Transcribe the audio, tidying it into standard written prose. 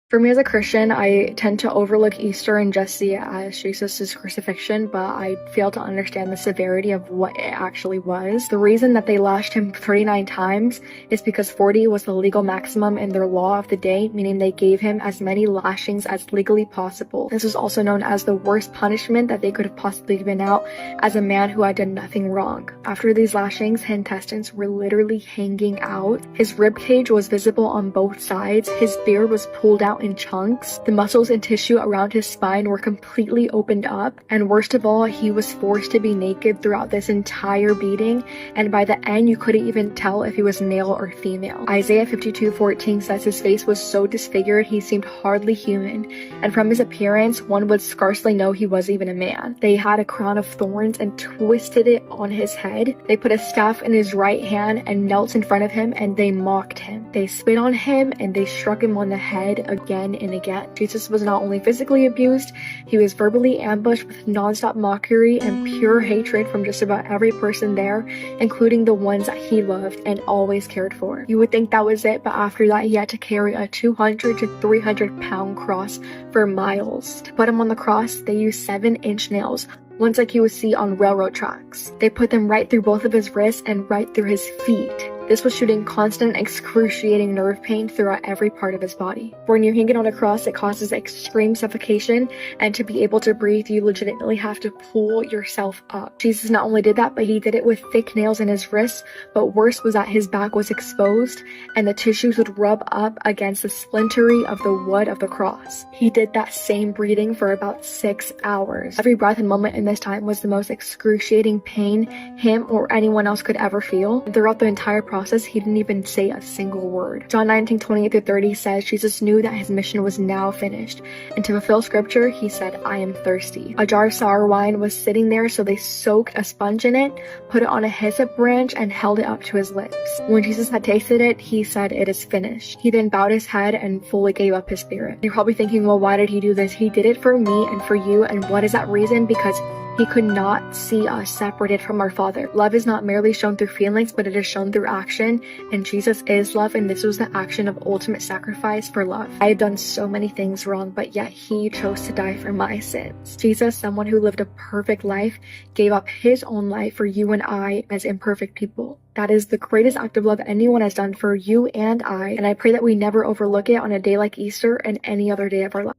For me as a Christian, I tend to overlook Easter and just see it as Jesus' crucifixion, but I fail to understand the severity of what it actually was. The reason that they lashed him 39 times is because 40 was the legal maximum in their law of the day, meaning they gave him as many lashings as legally possible. This was also known as the worst punishment that they could have possibly given out as a man who had done nothing wrong. After these lashings, his intestines were literally hanging out. His ribcage was visible on both sides. His beard was pulled out in chunks. The muscles and tissue around his spine were completely opened up, and worst of all, he was forced to be naked throughout this entire beating, and by the end you couldn't even tell if he was male or female. Isaiah 52:14 says his face was so disfigured he seemed hardly human, and from his appearance one would scarcely know he was even a man. They had a crown of thorns and twisted it on his head. They put a staff in his right hand and knelt in front of him, and they mocked him. They spit on him and they struck him on the head again and again. Jesus was not only physically abused, he was verbally ambushed with non-stop mockery and pure hatred from just about every person there, including the ones that he loved and always cared for. You would think that was it, but after that he had to carry a 200 to 300 pound cross for miles. To put him on the cross, they used 7-inch nails, ones like you would see on railroad tracks. They put them right through both of his wrists and right through his feet. This was shooting constant, excruciating nerve pain throughout every part of his body. When you're hanging on a cross, it causes extreme suffocation, and to be able to breathe, you legitimately have to pull yourself up. Jesus not only did that, but he did it with thick nails in his wrists, but worse was that his back was exposed, and the tissues would rub up against the splintery of the wood of the cross. He did that same breathing for about 6 hours. Every breath and moment in this time was the most excruciating pain him or anyone else could ever feel. And throughout the entire process, he didn't even say a single word. John 19:28-30 says Jesus knew that his mission was now finished, and to fulfill scripture, he said, "I am thirsty." A jar of sour wine was sitting there, so they soaked a sponge in it, put it on a hyssop branch, and held it up to his lips. When Jesus had tasted it, he said, "It is finished." He then bowed his head and fully gave up his spirit. You're probably thinking, well, why did he do this? He did it for me and for you, and what is that reason? Because he could not see us separated from our Father. Love is not merely shown through feelings, but it is shown through action, and Jesus is love, and this was the action of ultimate sacrifice for love. I have done so many things wrong, but yet he chose to die for my sins. Jesus, someone who lived a perfect life, gave up his own life for you and I as imperfect people. That is the greatest act of love anyone has done for you and I pray that we never overlook it on a day like Easter and any other day of our life.